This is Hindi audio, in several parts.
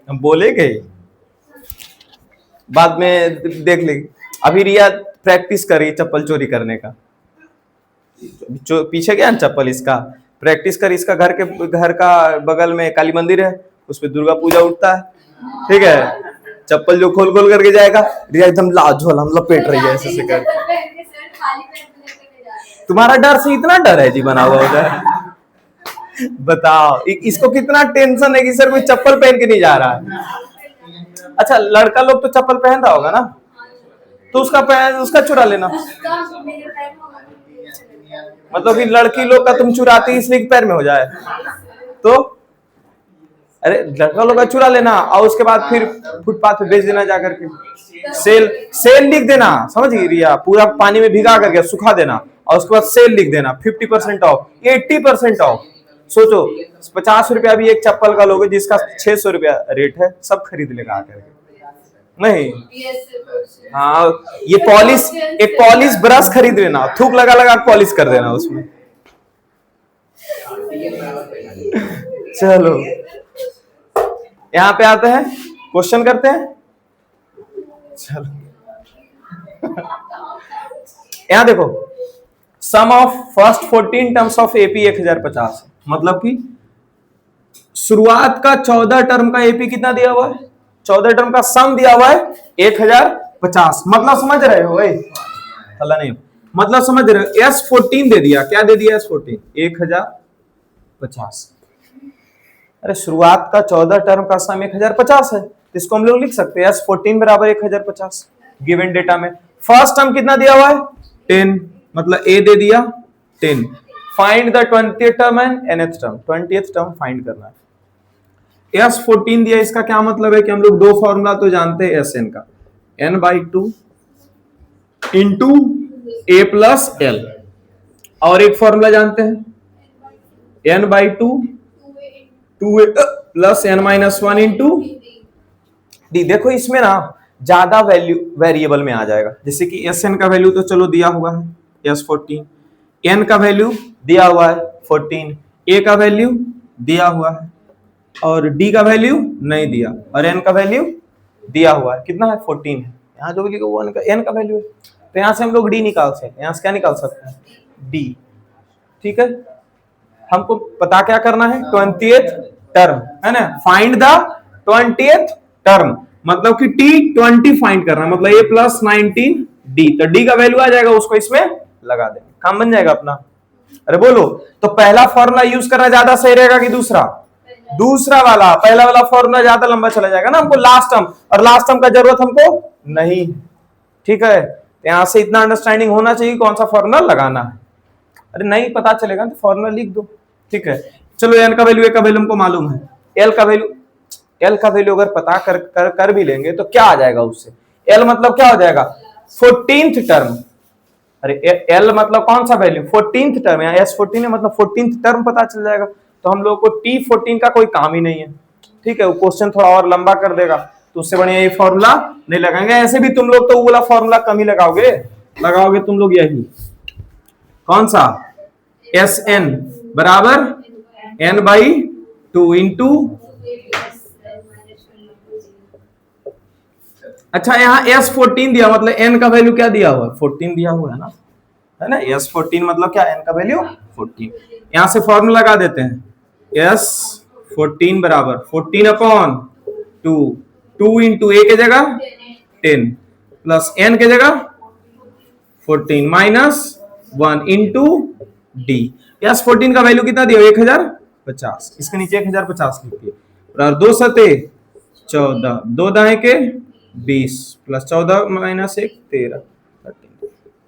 हम बोलेंगे बाद में, देख लेंगे। अभी रिया प्रैक्टिस करी चप्पल चोरी करने का, पीछे गया ना चप्पल इसका, प्रैक्टिस कर। इसका घर का बगल में काली मंदिर है, उसपे दुर्गा पूजा उठता है, ठीक है। चप्पल जो खोल खोल करके जाएगा, रिया एकदम लाजवाल हम लपेट रही है ऐसे कर। तुम्हारा डर से इतना डर है जी बना हुआ उधर, बताओ इसको कितना टेंशन है कि सर कोई चप्पल पहन के नहीं जा रहा है। अच्छा लड़का लोग तो चप्पल पहन रहा होगा ना, तो उसका चुरा लेना। मतलब कि लड़की लोग का तुम चुराती इसलिए पैर में हो जाए तो, अरे लड़का लोग का चुरा लेना और उसके बाद फिर फुटपाथ पे बेच देना जाकर के। सेल लिख देना, समझ गई रिया, पूरा पानी में भिगा करके सुखा देना और उसके बाद सेल लिख देना, 50% ऑफ, 80% ऑफ। सोचो 50 रुपया भी एक चप्पल का लोगे जिसका 600 रुपया रेट है, सब खरीद लेगा आकर के। नहीं हाँ, ये पॉलिश, एक पॉलिश ब्रश खरीद लेना, थूक लगा लगा पॉलिश कर देना उसमें। चलो यहां पे आते हैं, क्वेश्चन करते हैं। चलो यहां देखो, sum of first 14 terms of AP 1050, मतलब कि शुरुआत का 14 टर्म का एपी कितना दिया हुआ है, 14 टर्म का सम दिया हुआ है 1050। मतलब समझ रहे हो भाई, अल्लाह नहीं, मतलब समझ रहे हो। S14 दे दिया, क्या दे दिया S14, 1050। अरे शुरुआत का 14 टर्म का सम 1050 है, इसको हम लोग लिख सकते हैं S14 बराबर 1050 गिवन डेटा में। फर्स्ट टर्म कितना दिया हुआ है 10, मतलब A दे दिया 10। Find the 20th term and nth term, 20th term find करना है। S14 दिया, इसका क्या मतलब है कि हम लोग दो फॉर्मूला तो जानते हैं Sn का, n/2 into A plus L, और एक फॉर्मूला जानते हैं n/2 2a plus n-1 into D. देखो इसमें ना ज्यादा वैल्यू वेरिएबल में आ जाएगा, जैसे कि Sn का वैल्यू तो चलो दिया हुआ है S14, n का वैल्यू दिया हुआ है 14, a का वैल्यू दिया हुआ है और d का वैल्यू नहीं दिया, और n का वैल्यू दिया हुआ है, कितना है 14 है। यहाँ जो भी लिखा वो n का वैल्यू है, तो यहाँ से हम लोग d निकाल सकते हैं, यहाँ से क्या निकाल सकते हैं d, ठीक है। हमको पता क्या करना है 20th टर्म, है ना, फाइंड द 20th टर्म, मतलब कि T20 फाइंड करना है, मतलब A प्लस 19 D, तो D का वैल्यू आ जाएगा, उसको इसमें लगा देंगे, काम बन जाएगा अपना। अरे बोलो, तो पहला फॉर्मूला यूज करना ज्यादा सही रहेगा कि दूसरा? दूसरा वाला, पहला वाला फॉर्मूला ज्यादा लंबा चला जाएगा ना हमको लास्ट टर्म, और लास्ट टर्म का जरूरत हमको नहीं, ठीक है। यहां से इतना अंडरस्टैंडिंग होना चाहिए कौन सा फॉर्मूला लगाना है। अरे नहीं पता चलेगा तो फॉर्मूला लिख दो, ठीक है। चलो n का वैल्यू, A का वैल्यू हमको मालूम है, L का वैल्यू अगर पता कर भी लेंगे तो क्या आ जाएगा उससे, L मतलब क्या हो जाएगा 14th टर्म। अरे L मतलब कौन सा वैल्यू 14th टर्म, यहाँ S14 है मतलब 14th टर्म पता चल जाएगा, तो हम लोग को T14 का कोई काम ही नहीं है, ठीक है। वो क्वेश्चन थोड़ा और लंबा कर देगा, तो उससे बढ़िया ये फॉर्मूला नहीं लगाएंगे। ऐसे भी तुम लोग तो वो वाला फॉर्मूला कम ही लगाओगे तुम लोग, यही कौन सा Sn बराबर n/2 इंटू, अच्छा यहाँ S14 दिया, मतलब n का वैल्यू क्या दिया हुआ है 14 दिया हुआ है ना, S14 मतलब क्या, n का वैल्यू 14। यहां से फॉर्मूला लगा देते हैं, S14 बराबर 14/2, 2 इंटू A के जगह 10 प्लस n के जगह 14 माइनस 1 इंटू D। S14 का वैल्यू कितना दिया 1050, इसके नीचे 1050 लिखिए, और 2 सते 14, 2 दाएं के 20 प्लस 14 माइनस 1 13,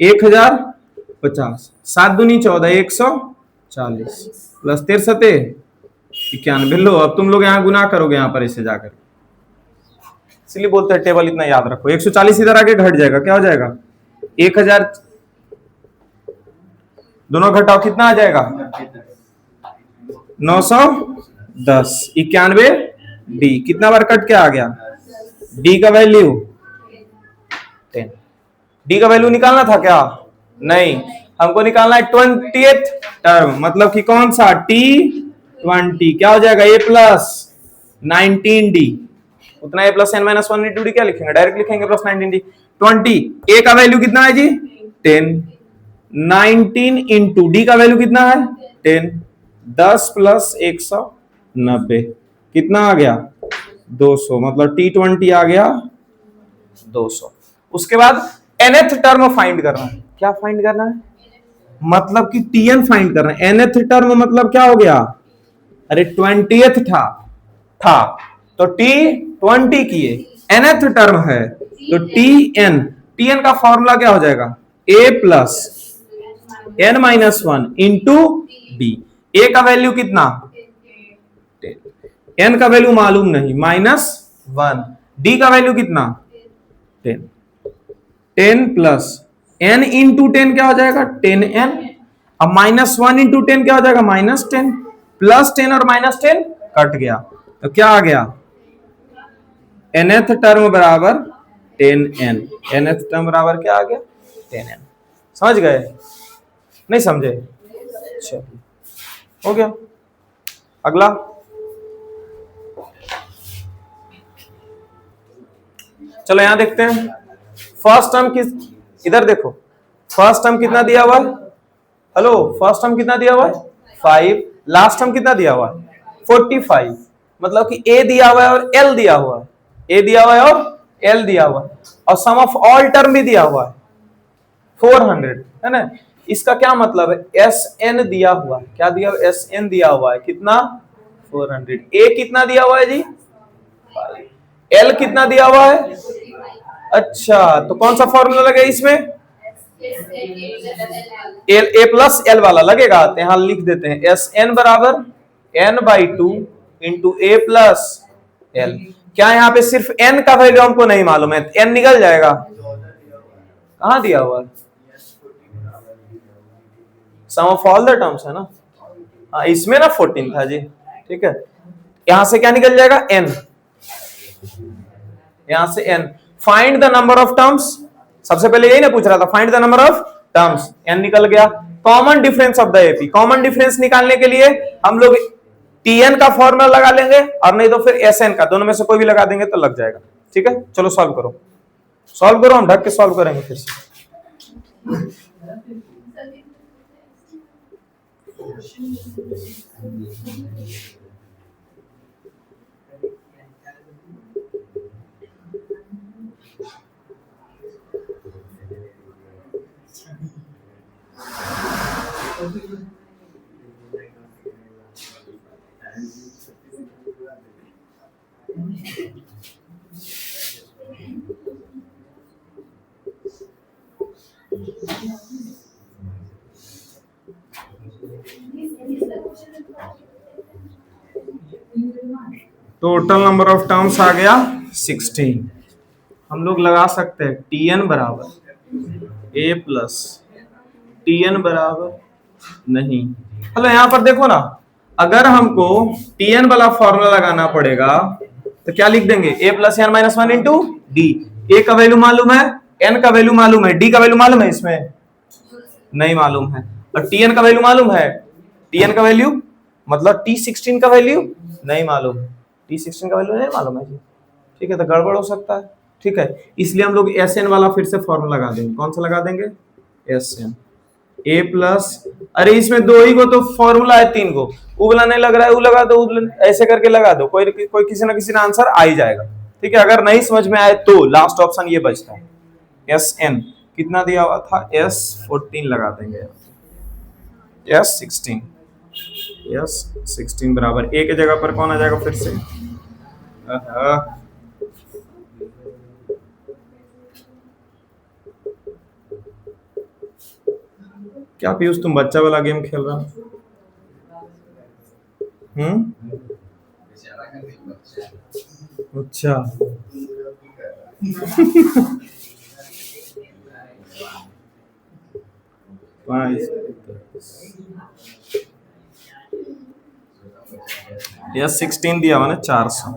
1050, 7 दूनी 14, 140 प्लस 13 सते 91। लो अब तुम लोग यहाँ गुना करोगे यहाँ पर इसे जाकर, इसलिए बोलते हैं टेबल इतना याद रखो। 140 इधर आके घट जाएगा, क्या हो जाएगा 1000, दोनों घटाओ कितना आ जाएगा 910, 91 D, कितना बार कट के आ गया D का वैल्यू 10। D का वैल्यू निकालना था क्या, नहीं, हमको निकालना है 20th टर्म, मतलब कि कौन सा T20, क्या हो जाएगा A प्लस 19D, उतना a plus n minus one into D क्या लिखेंगे, डायरेक्ट लिखेंगे प्लस 19 डी। 20 a का वैल्यू कितना है जी 10, 19 इंटू डी का वैल्यू कितना है 10, 10 प्लस 190 कितना आ गया 200, मतलब T20 आ गया 200। उसके बाद nth टर्म फाइंड करना है। क्या फाइंड करना है, मतलब कि Tn फाइंड करना है। nth टर्म मतलब क्या हो गया, अरे 20th था तो T20 किए, nth टर्म है तो Tn का फॉर्मूला क्या हो जाएगा a plus n minus one into D. a का वैल्यू कितना 10, n का वैल्यू मालूम नहीं -1, d का वैल्यू कितना 10, 10 प्लस n इंटू 10 क्या हो जाएगा 10n, अब -1 इंटू 10 क्या हो जाएगा -10, प्लस 10 और -10 कट गया तो क्या आ गया nth टर्म बराबर 10n, nth टर्म बराबर क्या आ गया 10n। समझ गए, नहीं समझे, चलिए हो गया। अगला चलो यहां देखते हैं फर्स्ट टर्म किस, इधर देखो फर्स्ट टर्म कितना दिया हुआ है, हेलो फर्स्ट टर्म कितना दिया हुआ है 5, लास्ट टर्म कितना दिया हुआ है 45, मतलब कि a दिया हुआ है और l दिया हुआ है, a दिया हुआ है और l दिया हुआ है, और सम ऑफ ऑल टर्म भी दिया हुआ है 400 है ना। इसका क्या मतलब है Sn दिया हुआ है, क्या दिया हुआ है Sn दिया हुआ है कितना 400, a कितना दिया हुआ है जी 5, l कितना दिया हुआ है, अच्छा तो कौन सा फॉर्मूला लगे इसमें a प्लस l वाला लगेगा, तो यहां लिख देते हैं Sn बराबर n/2 into a plus l। क्या यहाँ पे सिर्फ n का वैल्यू हमको नहीं मालूम है, n निकल जाएगा, कहां दिया हुआ है सम ऑफ ऑल द टर्म्स है ना, हाँ इसमें ना 14 था जी, ठीक है यहां से क्या निकल जाएगा n, यहां से n, find the number of terms, सबसे पहले यही ना पूछ रहा था find the number of terms, n निकल गया। Common difference of the AP, common difference निकालने के लिए हम लोग Tn का फॉर्मूला लगा लेंगे और नहीं तो फिर Sn का, दोनों में से कोई भी लगा देंगे तो लग जाएगा, ठीक है चलो सॉल्व करो, सॉल्व करो, हम ढक के सॉल्व करेंगे फिर से। टोटल नंबर ऑफ टर्म्स आ गया 16। हम लोग लगा सकते हैं Tn बराबर a प्लस Tn बराबर नहीं, हेलो यहाँ पर देखो ना, अगर हमको Tn वाला फॉर्मूला लगाना पड़ेगा तो क्या लिख देंगे a plus n minus one into D. a का वैल्यू मालूम है, n का वैल्यू मालूम है, d का वैल्यू मालूम है, इसमें नहीं मालूम है, और Tn का वैल्यू मालूम है, Tn का वैल्यू मतलब T16 का वैल्यू नहीं मालूम, T16 का वैल्यू नहीं मालूम है जी, ठीक है तो गड़बड़ हो सकता है, ठीक है इसलिए हम लोग Sn वाला फिर से फॉर्मूला लगा देंगे, कौन सा लगा देंगे Sn, a प्लस, अरे इसमें दो ही को तो फॉर्मूला है, तीन को उगला नहीं लग रहा है, वो लगा दो, ऐसे करके लगा दो, कोई किसी ना किसी ना आंसर आ ही जाएगा, ठीक है अगर नहीं समझ में आए तो लास्ट ऑप्शन ये बचता है Sn कितना दिया हुआ था S14 लगा देंगे, S16 बराबर a के जगह पर कौन आ जाएगा फिर से, क्या पीयूष तुम बच्चा वाला गेम खेल रहा हो, अच्छा यह 16 दिया हुआ ना 400,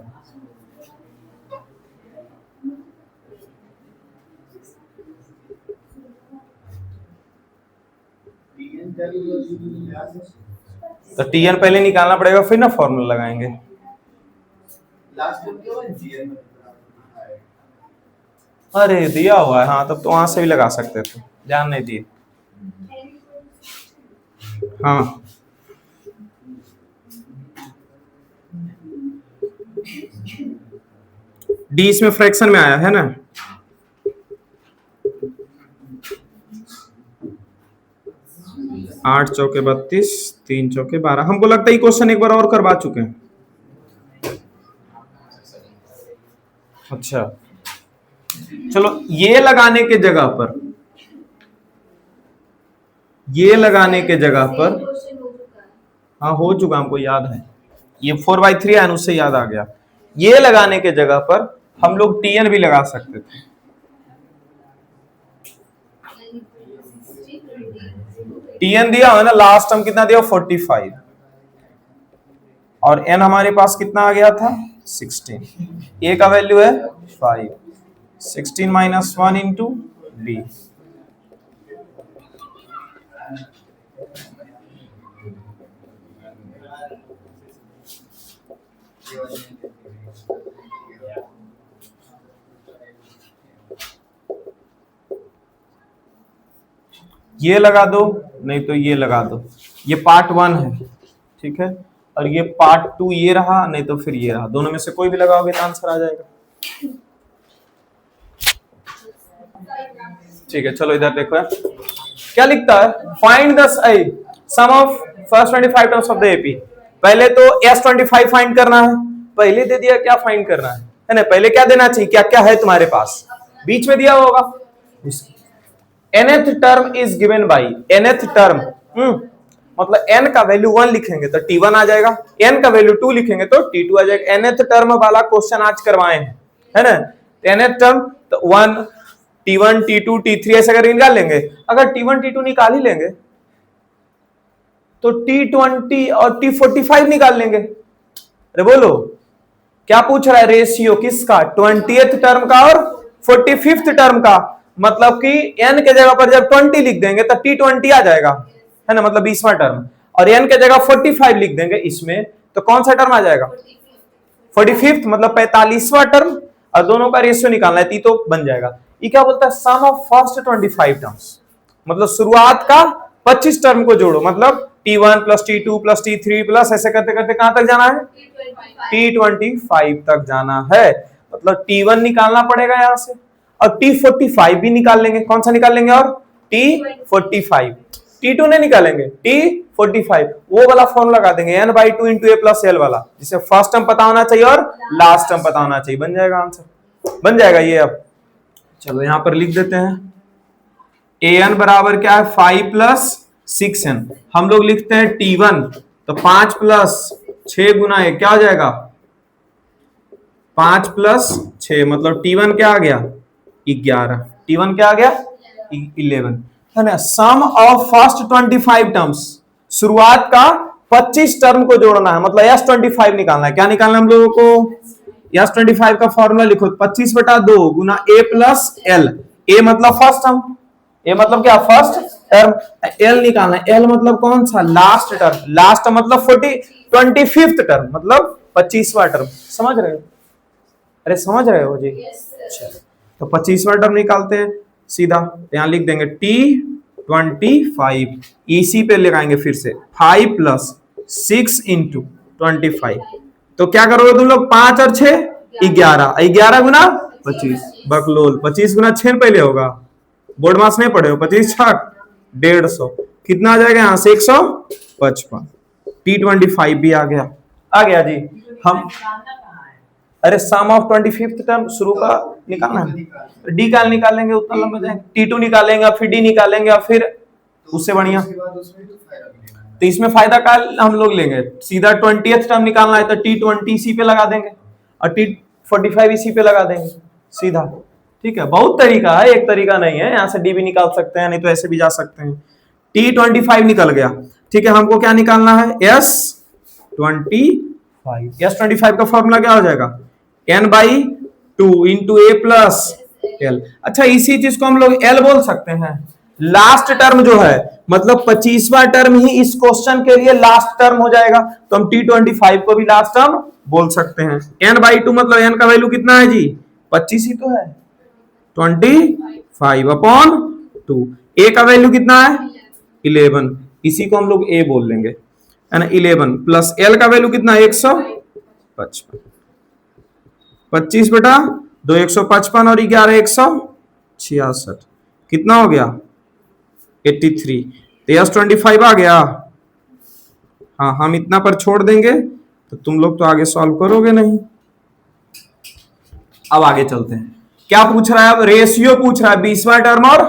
तो Tn पहले निकालना पड़ेगा फिर ना फॉर्मूला लगाएंगे, अरे दिया हुआ है, हाँ तब तो वहां से भी लगा सकते थे, ध्यान नहीं दिए। हाँ डी इसमें फ्रैक्शन में आया है ना, आठ चौके 32, 3 चौके 12। हमको लगता है ये क्वेश्चन एक बार और करवा चुके हैं। अच्छा चलो, ये लगाने के जगह पर, ये लगाने के जगह पर, हाँ हो चुका, हमको याद है, ये 4/3 है, उससे याद आ गया। ये लगाने के जगह पर हम लोग TN भी लगा सकते थे। TN दिया हो ना, लास्ट टर्म कितना दिया, 45, और n हमारे पास कितना आ गया था, 16। a का वैल्यू है 5, 16 माइनस 1 इंटू b। ये लगा दो, नहीं तो ये लगा दो। ये पार्ट 1 है, ठीक है, और ये पार्ट 2 ये रहा, नहीं तो फिर ये रहा। दोनों में से कोई भी लगाओगे तो आंसर आ जाएगा। ठीक है, चलो इधर देखो यार, क्या लिखता है, find the sum of first 25 terms of the AP. पहले तो S25 फाइंड करना है, पहले दे दिया क्या फाइंड करना है ना, पहले क्या देना चाहिए, क्या क्या है तुम्हारे पास, बीच में दिया होगा। nth term is given by, nth term मतलब n का वैल्यू 1 लिखेंगे तो T1 आ जाएगा, n का वैल्यू 2 लिखेंगे तो T2 आ जाएगा। nth टर्म वाला क्वेश्चन आज करवाए हैं, है ना, nth टर्म तो 1, T1, T2, T3 ऐसे करके निकाल लेंगे। अगर T1, T2 निकाल ही लेंगे तो T20 और T45 निकाल लेंगे। अरे बोलो क्या पूछ रहा है, रेशियो किसका, 20th टर्म का और 45th टर्म का। मतलब कि n के जगह पर जब 20 लिख देंगे तो T20 आ जाएगा, है ना, मतलब 20वां टर्म, और n के जगह 45 लिख देंगे इसमें तो कौन सा टर्म आ जाएगा, 45th, मतलब 45वां टर्म, और दोनों का रेशियो निकालना है तो बन जाएगा। ये क्या बोलता है, सम ऑफ फर्स्ट 25 टर्म्स, मतलब शुरुआत का 25 टर्म को जोड़ो, मतलब T1 plus T2 plus T3 plus ऐसे करते करते कहां तक जाना है, T25 तक जाना है। मतलब T1 निकालना पड़ेगा यहां से, और T45 भी निकाल लेंगे। कौन सा निकाल लेंगे, और T45, T2 नहीं निकालेंगे, T45 वो वाला फॉर्मूला लगा देंगे, n/2 into a plus l वाला, जिसे फर्स्ट टर्म पता होना चाहिए और लास्ट टर्म पता होना चाहिए, बन जाएगा आंसर, बन जाएगा ये। अब चलो यहां पर लिख देते हैं, an बराबर क्या है, 5 प्लस 6n। हम लोग लिखते हैं T1 तो 5 प्लस 6 गुना 1 क्या हो जाएगा, 5 प्लस 6, मतलब T1 क्या आ गया, 11। T1 क्या आ गया, 11, है ना। सम ऑफ फर्स्ट 25 टर्म्स, शुरुआत का 25 टर्म को जोड़ना है, मतलब S25 निकालना है। क्या निकालना है हम लोगों को, S25 का फॉर्मूला लिखो, 25/2 गुना a प्लस l। a मतलब फर्स्ट टर्म, a मतलब क्या, फर्स्ट टर्म, l निकालना है, l मतलब कौन सा, लास्ट टर्म, लास्ट मतलब 25th टर्म, मतलब 25वां टर्म। समझ रहे हो, अरे समझ रहे हो जी, तो 25वां टर्म निकालते हैं सीधा, यहां लिख देंगे T25, इसी पे लगाएंगे फिर से 5 प्लस 6 इंटू 25, तो क्या करोगे तुम लोग, 5 और 6 11, 11 गुना 25, बकलोल 25 गुना 6 पहले होगा, बोर्ड मास नहीं पढ़े हो, 25 छक 150, कितना आ जाएगा यहाँ से 155। T25 भी आ गया जी। हम अरे सम ऑफ 25th टर्म शुरू का निकालना है, डी का निकालेंगे उतना लंबा जाएगा, T2 निकालेंगे, फिर डी निकालेंगे, और फिर उससे बढ़िया, तो इसमें फायदा का हम लोग लेंगे, सीधा 20th टर्म निकालना है तो T20 इसी पे लगा देंगे, और T45 इसी पे लगा देंगे सीधा। ठीक है, बहुत तरीका है, एक तरीका नहीं है, यहाँ से डी भी निकाल सकते हैं, नहीं तो ऐसे भी जा सकते हैं। T25 निकल गया, ठीक है, हमको क्या निकालना है, S25। S25 का फॉर्मूला क्या हो जाएगा, n/2 into a plus l। अच्छा, इसी चीज को हम लोग l बोल सकते हैं, लास्ट टर्म जो है, मतलब 25वां टर्म ही इस क्वेश्चन के लिए लास्ट टर्म हो जाएगा, तो हम T25 को भी लास्ट टर्म बोल सकते हैं। n/2 मतलब n का वैल्यू कितना है जी, 25 ही तो है, 25/2। a का वैल्यू कितना है 11, इसी को हम लोग a बोल लेंगे, है ना। 11 प्लस l का वैल्यू कितना है 155, 25/2 155 और 11 166, कितना हो गया 83। तो यस 25 आ गया। हाँ हम इतना पर छोड़ देंगे तो तुम लोग तो आगे सॉल्व करोगे नहीं। अब आगे चलते हैं, क्या पूछ रहा है अब, रेशियो पूछ रहा है 20वां टर्म और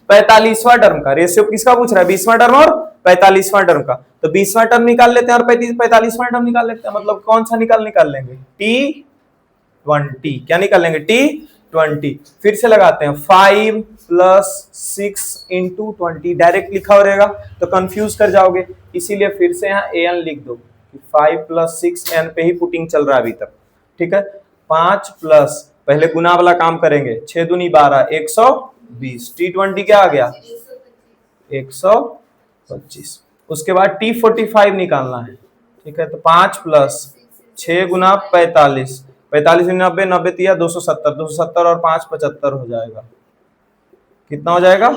45वां टर्म का। रेशियो किसका पूछ रहा है, 20वां टर्म और 45वां टर्म का। तो 20वां टर्म निकाल लेते हैं और 45वां टर्म निकाल लेते हैं। मतलब कौन सा निकाल लेंगे, T20, क्या निकाल लेंगे T20। फिर से लगाते हैं 5 + 6 × 20, डायरेक्ट लिखा हो रहेगा तो कंफ्यूज कर जाओगे, इसीलिए फिर से यहाँ an लिख दो। 5 + 6 n पे ही पुटिंग चल रहा है अभी तक, ठीक है। 5 प्लस पहले गुना वाला काम करेंगे, 6 दूनी 12 120, T20 क्या आ गया 125। उसके बाद T45 निकालना है, ठीक है। तो 5 + 6 × 45, 45 × 90 90 तिया 270, 270 और 5 75 हो जाएगा। कितना हो जाएगा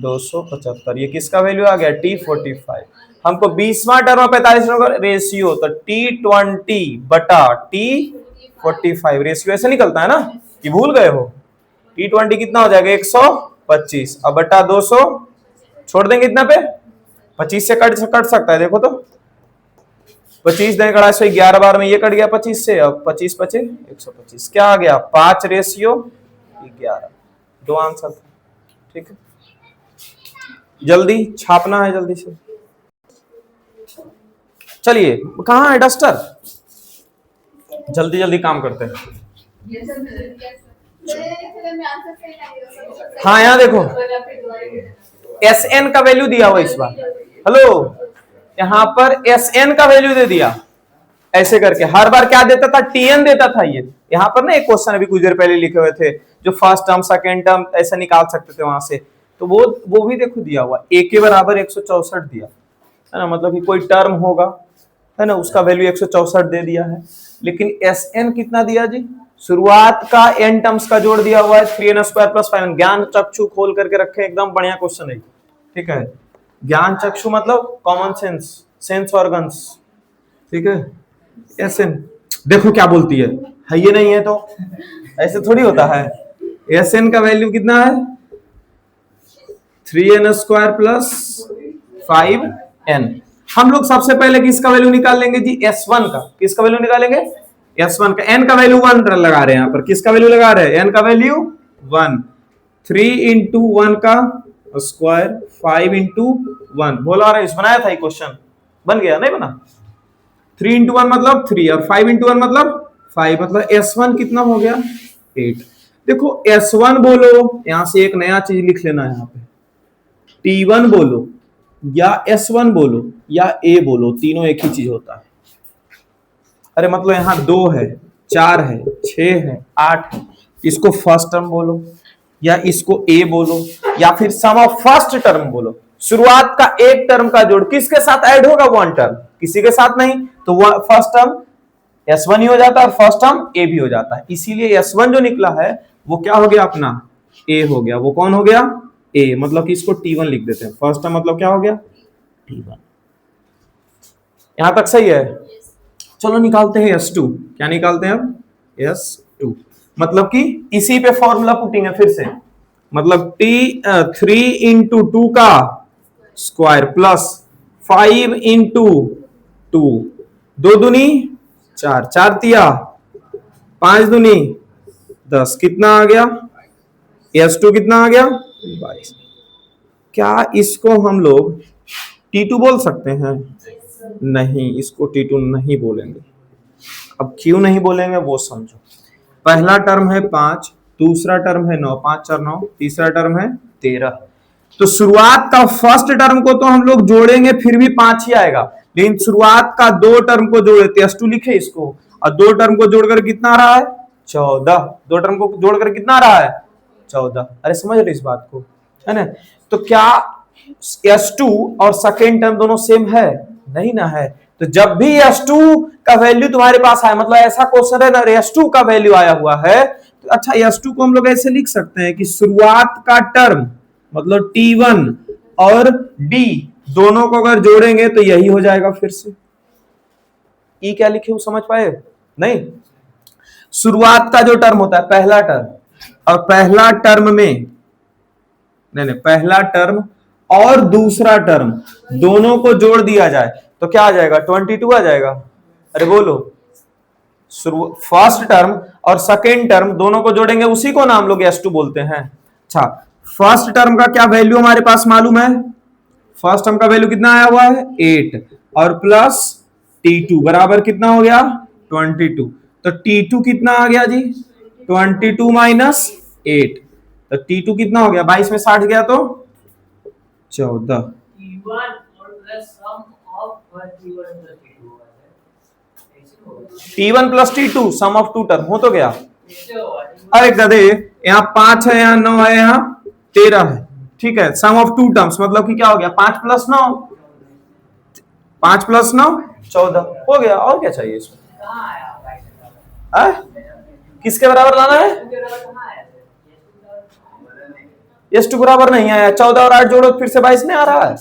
275। ये किसका वैल्यू आ गया T45। हमको 20वां टर्म और 45वां का रेशियो, तो T20/T45 रेशियो ऐसे निकलता है ना, कि भूल गए हो। T20 कितना हो जाएगा 125, अब बटा 200 छोड़ देंगे इतना पे, 25 से कट सकता है, देखो तो 25 दें कड़ा 11 बार में ये कट गया 25 से, अब 25 × 5 = 125, क्या आ गया 5:11। दो आंसर था, ठीक है। जल्दी छापना है जल्दी से, चलिए कहाँ है डस्टर, जल्दी जल्दी काम करते हैं। हाँ यहाँ देखो Sn का वैल्यू दिया हुआ इस बार, हेलो यहाँ पर Sn का वैल्यू दे दिया, ऐसे करके हर बार क्या देता था Tn देता था। ये यहाँ पर ना एक क्वेश्चन अभी कुछ देर पहले लिखे हुए थे, जो फर्स्ट टर्म सेकेंड टर्म ऐसा निकाल सकते थे वहां से, तो वो भी देखो दिया हुआ a के बराबर 164 दिया है ना, मतलब कि कोई टर्म होगा है ना, उसका वैल्यू 164 दे दिया है। लेकिन Sn कितना दिया जी, शुरुआत का n टर्म्स का जोड़ दिया हुआ है 3n² + 5n। ज्ञान चक्षु खोल करके रखे, एकदम बढ़िया क्वेश्चन है, ठीक है। ज्ञान चक्षु मतलब कॉमन सेंस ऑर्गन्स, ठीक है। Sn देखो क्या बोलती है ये नहीं है तो ऐसे थोड़ी होता है। Sn का वैल्यू कितना है 3n² + 5n। हम लोग सबसे पहले किसका वैल्यू निकाल लेंगे जी, S1 का। किसका वैल्यू निकालेंगे S1 का। n का वैल्यू 1 लगा रहे हैं यहाँ पर, किसका वैल्यू लगा रहे हैं n का वैल्यू 1। 3 × 1 का स्क्वायर 5 × 1 बोला रहा है, बनाया था ये क्वेश्चन, बन गया नहीं बना। 3 × 1 मतलब 3 और 5 × 1 मतलब 5, मतलब S1 कितना हो गया 8। देखो S1 बोलो, यहां से एक नया चीज लिख लेना है, यहाँ पे T1 बोलो या S1 बोलो या A बोलो, तीनों एक ही चीज होता है। अरे मतलब यहाँ 2 है 4 है 6 है 8 है, इसको फर्स्ट टर्म बोलो या इसको A बोलो या फिर सम ऑफ फर्स्ट टर्म बोलो। शुरुआत का एक टर्म का जोड़ किसके साथ ऐड होगा, वन टर्म, किसी के साथ नहीं, तो वह फर्स्ट टर्म S1 ही हो जाता है और फर्स्ट टर्म A भी हो जाता है। इसीलिए S1 जो निकला है वो क्या हो गया अपना A हो गया। वो कौन हो गया A, मतलब कि इसको T1 लिख देते हैं। फर्स्ट टर्म मतलब क्या हो गया T1। यहां तक सही है। चलो निकालते हैं S2। क्या निकालते हैं अब S2, मतलब कि इसी पे फॉर्मूला पुटिंग है फिर से, मतलब 3 × 2 का स्क्वायर प्लस 5 × 2, 2 दूनी 4, 4 तिया 5 दूनी 10, कितना आ गया S2 कितना आ गया 22। क्या इसको हम लोग T2 बोल सकते हैं? नहीं, इसको T2 नहीं बोलेंगे। अब क्यों नहीं बोलेंगे वो समझो। पहला टर्म है 5, दूसरा टर्म है 9, 5 4 9, तीसरा टर्म है 13। तो शुरुआत का फर्स्ट टर्म को तो हम लोग जोड़ेंगे फिर भी 5 ही आएगा, लेकिन शुरुआत का 2 टर्म को जोड़े S2 लिखे इसको, और 2 टर्म को जोड़कर कितना आ रहा है 14। 2 टर्म को जोड़कर कितना आ रहा है 14। अरे समझ रहे इस बात को, है ना। तो क्या S2 और सेकेंड टर्म दोनों सेम है? नहीं ना है। तो जब भी S2 का वैल्यू तुम्हारे पास आए, मतलब ऐसा क्वेश्चन है ना S2 का वैल्यू आया हुआ है, तो अच्छा S2 को हम लोग ऐसे लिख सकते हैं कि शुरुआत का टर्म मतलब T1 और D दोनों को अगर जोड़ेंगे तो यही हो जाएगा फिर से। ई क्या लिखे हो समझ पाए? नहीं, शुरुआत का जो टर्म होता है पहला टर्म, और पहला टर्म में नहीं पहला टर्म और दूसरा टर्म दोनों को जोड़ दिया जाए तो क्या आ जाएगा? 22 आ जाएगा। अरे बोलो, फर्स्ट टर्म और सेकेंड टर्म दोनों को जोड़ेंगे, उसी को नाम लोग S2 बोलते हैं। अच्छा, फर्स्ट टर्म का क्या वैल्यू हमारे पास मालूम है? फर्स्ट टर्म का वैल्यू कितना आया हुआ है? 8 और प्लस T2 बराबर कितना हो गया? 22। तो T2 कितना आ गया जी? 22 माइनस 8। तो T2 कितना हो गया? 22 में 60 गया तो 14। T1 plus T2 sum of two term हो तो गया। अरे गधे, यहाँ 5 है, यहाँ 9 है, यहाँ 13 है। ठीक है, सम ऑफ टू टर्म्स मतलब कि क्या हो गया? 5 प्लस 9, 5 प्लस 9 14 हो गया। और क्या चाहिए इसमें? किसके बराबर लाना है? S2 बराबर नहीं आया। 14 और 8 जोड़ो फिर से 22 नहीं आ रहा है।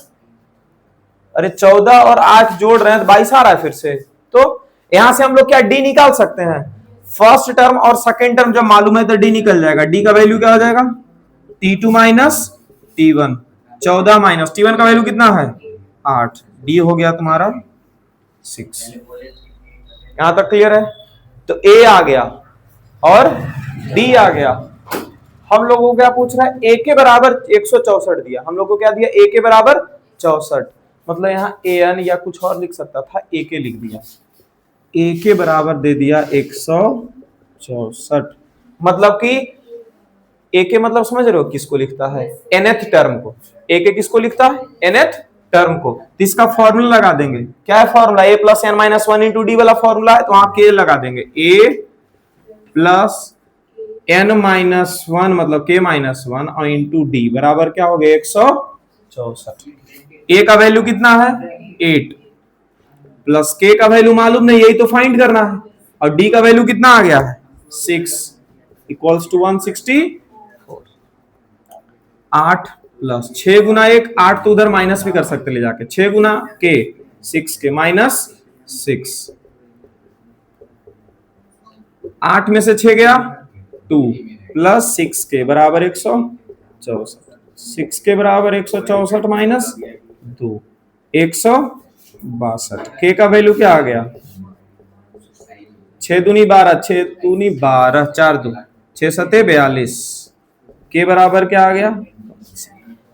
अरे 14 और 8 जोड़ रहे हैं तो 22 आ रहा है फिर से। तो यहां से हम लोग क्या D निकाल सकते हैं? फर्स्ट टर्म और सेकेंड टर्म जब मालूम है तो D निकल जाएगा। D का वैल्यू क्या हो जाएगा? T2 minus T1। 14 minus T1 का वैल्यू कितना है? 8। D हो गया तुम्हारा 6। यहां तक क्लियर है? तो A आ गया और D आ गया। हम लोगों को क्या पूछ रहा है? A के बराबर 164 दिया। हम लोग को क्या दिया? A के बराबर 64। मतलब यहाँ AN या कुछ और लिख सकता था, A के लिख दिया। A के बराबर दे दिया 164। मतलब कि A के मतलब समझ रहे हो किसको लिखता है? nth टर्म को। A के किसको लिखता है? nth टर्म को। तो इसका फॉर्मूला लगा देंगे। क्या है formula? A plus n minus 1 into D वाला फॉर्मूला है, तो वहां K लगा देंगे। A प्लस n माइनस 1 मतलब K माइनस 1 और इंटू डी बराबर क्या हो गया? 164। A का वैल्यू कितना है? 8 प्लस K का वैल्यू मालूम नहीं, यही तो फाइंड करना है। और D का वैल्यू कितना आ गया है? 6 इक्वल्स टू 164। 8 प्लस 6 गुना 1, 8 तो उधर माइनस भी कर सकते ले जाके। 6 गुना K 6K माइनस 6। 8 में से 6 गया 2 प्लस 6K बराबर 164। 6K बराबर 164 माइनस 2 162। K का वैल्यू क्या आ गया? 6 दूनी 12, 6 दूनी 12, 4 2 6 सते 42। K बराबर क्या आ गया?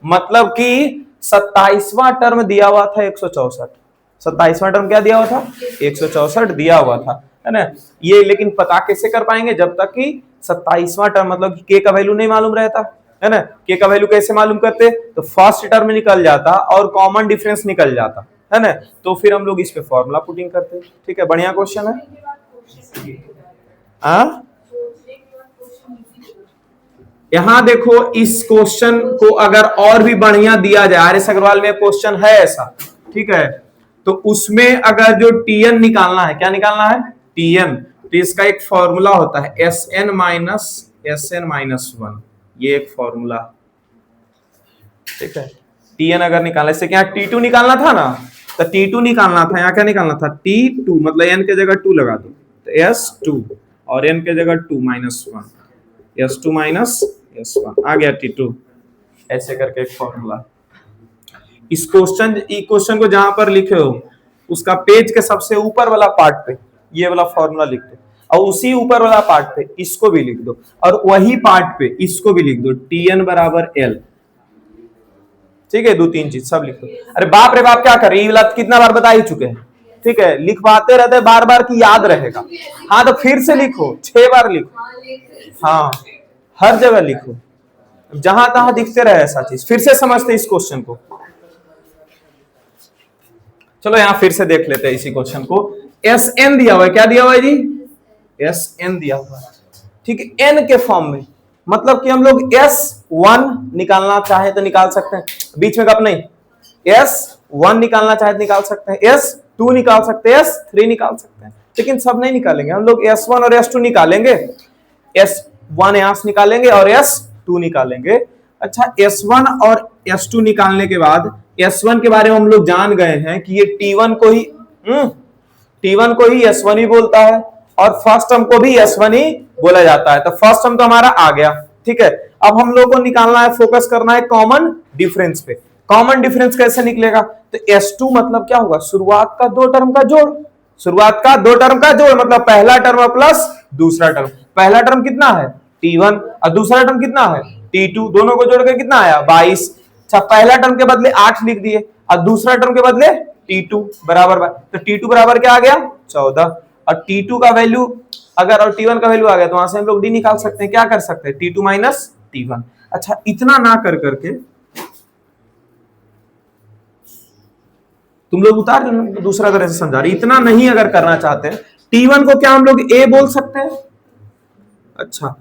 मतलब कि 27वां टर्म दिया हुआ था 164। 27वां टर्म क्या दिया हुआ था? 164 दिया हुआ था, है ना। ये लेकिन पता कैसे कर पाएंगे? जब तक कि 27वां टर्म मतलब कि K का वैल्यू नहीं मालूम रहता, है ना। K का वैल्यू कैसे मालूम करते? तो फर्स्ट टर्म निकल जाता और कॉमन डिफरेंस निकल जाता, है ना। तो फिर हम लोग इस पे फॉर्मूला पुटिंग करते। ठीक है, बढ़िया क्वेश्चन है। यहां देखो, इस क्वेश्चन को अगर और भी बढ़िया दिया जाए, आर एस अग्रवाल में क्वेश्चन है ऐसा, ठीक है, तो उसमें अगर जो Tn निकालना है, क्या निकालना है? Tn। तो इसका एक फॉर्मूला होता है Sn माइनस 1। ये एक फॉर्मूला, ठीक है। Tn अगर निकालना, इससे क्या T2 निकालना था ना, तो T2 निकालना था, यहाँ क्या निकालना था? T2 मतलब n के जगह 2 लगा दो तो S2 और n के जगह 2 माइनस 1, S2 माइनस S1 आ गया T2। ऐसे करके एक फॉर्मूला। इस क्वेश्चन को जहां पर लिखे हो उसका पेज के सबसे ऊपर वाला पार्ट पे ये वाला फॉर्मूला लिख दो, और उसी ऊपर वाला पार्ट पे इसको भी लिख दो, और वही पार्ट पे इसको भी लिख दो, Tn बराबर L। ठीक है, 2-3 चीज सब लिख दो। अरे बाप रे बाप, क्या कर रही है? कितना बार बता ही चुके हैं। ठीक है, लिखवाते रहते बार बार की याद रहेगा। हाँ तो फिर से लिखो, 6 बार लिखो। हाँ, हर जगह लिखो, जहां तहां दिखते रहे ऐसा चीज। फिर से समझते इस क्वेश्चन को। चलो यहां फिर से देख लेते हैं इसी क्वेश्चन को। Sn दिया हुआ है, क्या दिया हुआ है जी? Sn दिया हुआ है, ठीक है, n के फॉर्म में। मतलब कि हम लोग S1 निकालना चाहे तो निकाल सकते हैं, बीच में कब नहीं, S1 निकालना चाहे तो निकाल सकते हैं, S2 निकाल सकते हैं, S3 निकाल सकते हैं, लेकिन सब नहीं निकालेंगे हम लोग। S1 और S2 निकालेंगे, S1 यहां से निकालेंगे और S2 निकालेंगे। अच्छा, S1 और S2 निकालने के बाद S1 के बारे में हम लोग जान गए हैं कि ये T1 को ही S1 ही बोलता है और फर्स्ट टर्म को भी S1 ही बोला जाता है। तो फर्स्ट टर्म तो हमारा आ गया, ठीक है। अब हम लोग को निकालना है, फोकस करना है कॉमन डिफरेंस पे। कॉमन डिफरेंस कैसे निकलेगा? तो S2 मतलब क्या होगा? शुरुआत का दो टर्म का जोड़, शुरुआत का दो टर्म का जोड़, मतलब पहला टर्म प्लस दूसरा टर्म। पहला टर्म कितना है? T1 और दूसरा टर्म कितना है? T2। दोनों को जोड़ के कितना आया? 22। अच्छा, पहला टर्म के बदले 8 लिख दिए और दूसरा टर्म के बदले T2 बराबर, तो T2 बराबर क्या आ गया? 14। और T2 का वैल्यू अगर और T1 का वैल्यू आ गया तो वहां से हम लोग डी निकाल सकते हैं। क्या कर सकते हैं? T2 minus T1। अच्छा, इतना ना कर करके तुम लोग उतार लेना, दूसरा तरह से समझा रही। इतना नहीं अगर करना चाहते हैं, T1 को क्या हम लोग A बोल सकते हैं? अच्छा,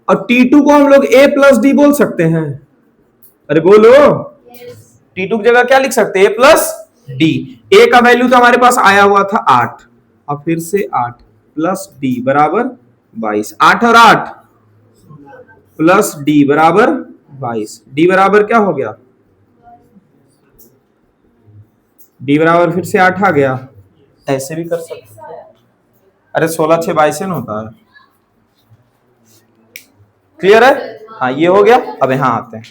और T2 को हम लोग A प्लस डी बोल सकते हैं। अरे बोलो, T2 की जगह क्या लिख सकते हैं? A plus D. A का वैल्यू तो हमारे पास आया हुआ था 8 और फिर से 8 प्लस डी बराबर 22। 8 और 8 प्लस डी बराबर 22। डी बराबर क्या हो गया? डी बराबर फिर से 8 आ गया। ऐसे भी कर सकते हैं। अरे 16 6 22 न होता है। क्लियर है? हाँ, ये हो गया। अब यहां आते हैं।